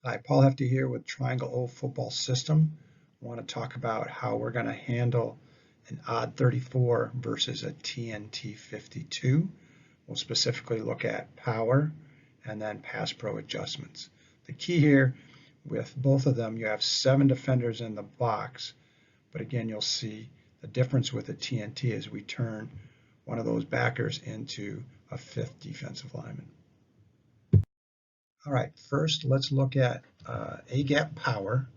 Hi, Paul Hefty here with Triangle O Football System. I want to talk about how we're going to handle an odd 34 versus a TNT 52. We'll specifically look at power and then pass pro adjustments. The key here with both of them, you have 7 defenders in the box, but again, you'll see the difference with the TNT is we turn one of those backers into a 5th defensive lineman. All right, first let's look at A-gap power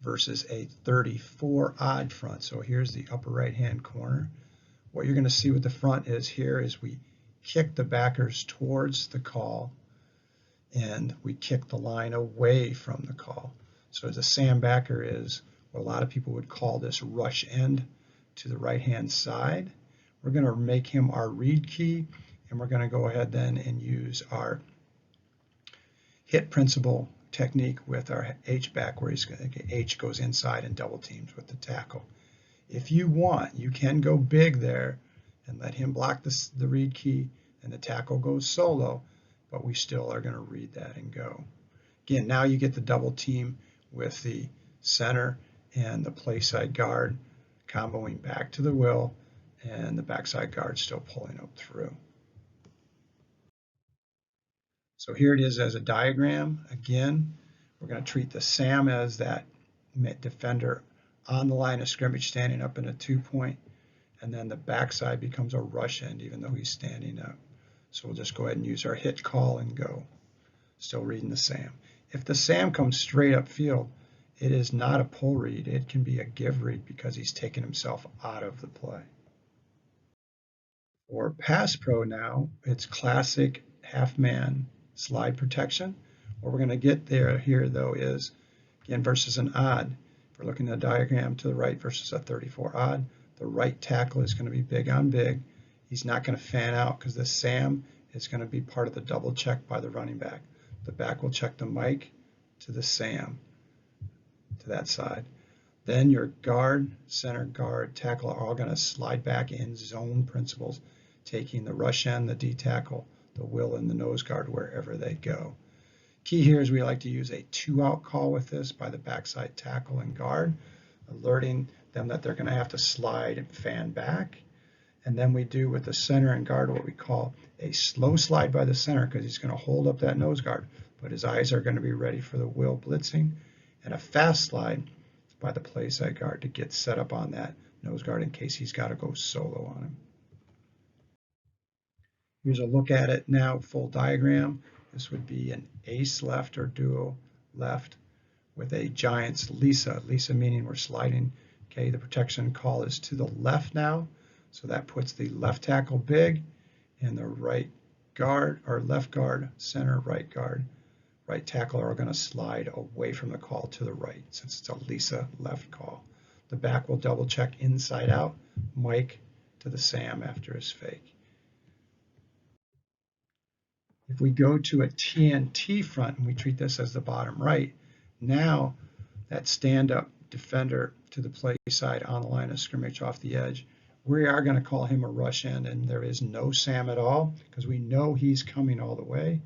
versus a 34 odd front. So here's the upper right-hand corner. What you're going to see with the front is we kick the backers towards the call and we kick the line away from the call. So the Sam backer is what a lot of people would call this rush end to the right-hand side. We're going to make him our read key, and we're going to go ahead then and use our hit principle technique with our H back, where H goes inside and double teams with the tackle. If you want, you can go big there and let him block the read key and the tackle goes solo, but we still are going to read that and go. Again, now you get the double team with the center and the play side guard comboing back to the will, and the backside guard still pulling up through. So here it is as a diagram. Again, we're going to treat the Sam as that defender on the line of scrimmage standing up in a 2-point, and then the backside becomes a rush end even though he's standing up. So we'll just go ahead and use our hit call and go. Still reading the Sam. If the Sam comes straight up field, it is not a pull read. It can be a give read because he's taken himself out of the play. For pass pro now, it's classic half man slide protection. What we're going to get there here though is, again, versus an odd. If we're looking at a diagram to the right versus a 34 odd, the right tackle is going to be big on big. He's not going to fan out because the Sam is going to be part of the double check by the running back. The back will check the Mike to the Sam to that side. Then your guard, center guard, tackle are all going to slide back in zone principles, taking the rush end, the D tackle, the will, and the nose guard wherever they go. Key here is we like to use a 2-out call with this by the backside tackle and guard, alerting them that they're going to have to slide and fan back. And then we do with the center and guard what we call a slow slide by the center, because he's going to hold up that nose guard, but his eyes are going to be ready for the will blitzing, and a fast slide by the play side guard to get set up on that nose guard in case he's got to go solo on him. Here's a look at it now, full diagram. This would be an ace left or duo left with a Giants Lisa. Lisa meaning we're sliding. Okay, the protection call is to the left now. So that puts the left tackle big and the right guard, or left guard, center, right guard, right tackle are going to slide away from the call to the right since it's a Lisa left call. The back will double check inside out, Mike to the Sam after his fake. If we go to a TNT front and we treat this as the bottom right, now that stand-up defender to the play side on the line of scrimmage off the edge, we are going to call him a rush end, and there is no Sam at all because we know he's coming all the way,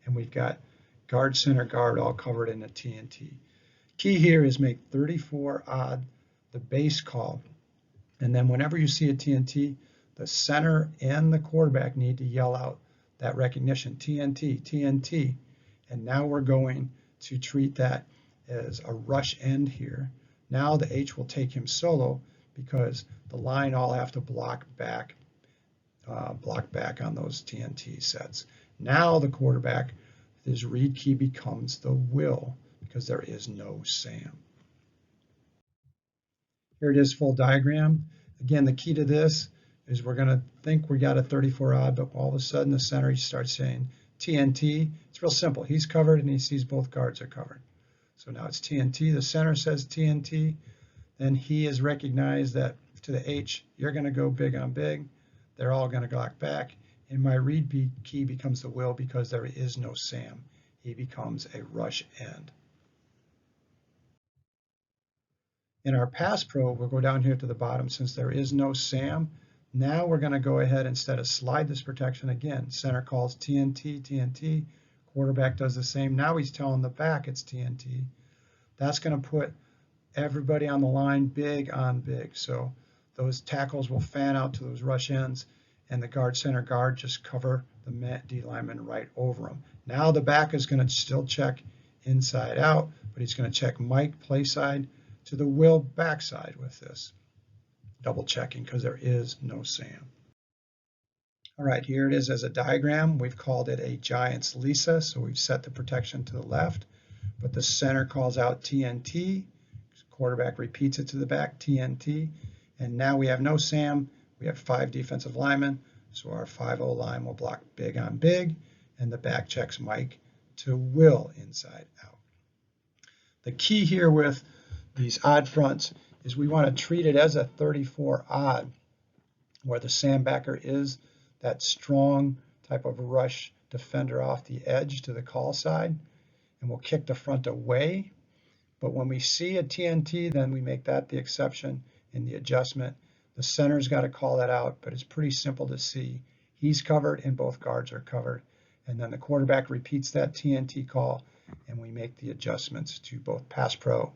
and we've got guard, center, guard all covered in a TNT. Key here is make 34 odd the base call, and then whenever you see a TNT, the center and the quarterback need to yell out that recognition, TNT, TNT, and now we're going to treat that as a rush end here. Now the H will take him solo because the line all have to block back on those TNT sets. Now the quarterback, his read key becomes the will because there is no Sam. Here it is, full diagram. Again, the key to this is we're going to think we got a 34 odd, but all of a sudden the center starts saying TNT. It's real simple. He's covered and he sees both guards are covered. So now it's TNT. The center says TNT. Then he has recognized that to the H, you're going to go big on big. They're all going to block back. And my read key becomes the will because there is no Sam. He becomes a rush end. In our pass pro, we'll go down here to the bottom since there is no Sam. Now we're going to go ahead, instead of slide this protection again, center calls TNT, TNT, Quarterback does the same. Now he's telling the back it's TNT. That's going to put everybody on the line big on big. So those tackles will fan out to those rush ends, and the guard center guard just cover the D lineman right over them. Now the back is going to still check inside out, but he's going to check Mike play side to the Will backside with this. Double checking because there is no Sam. All right, here it is as a diagram. We've called it a Giants Lisa, so we've set the protection to the left, but the center calls out TNT. Quarterback repeats it to the back, TNT, and now we have no Sam. We have 5 defensive linemen, so our 5-0 line will block big on big, and the back checks Mike to Will inside out. The key here with these odd fronts is we want to treat it as a 34 odd, where the Sam backer is that strong type of rush defender off the edge to the call side, and we'll kick the front away. But when we see a TNT, then we make that the exception in the adjustment. The center's got to call that out, but it's pretty simple to see. He's covered and both guards are covered. And then the quarterback repeats that TNT call, and we make the adjustments to both pass pro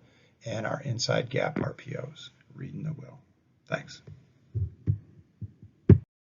and our inside gap RPOs, reading the Will. Thanks.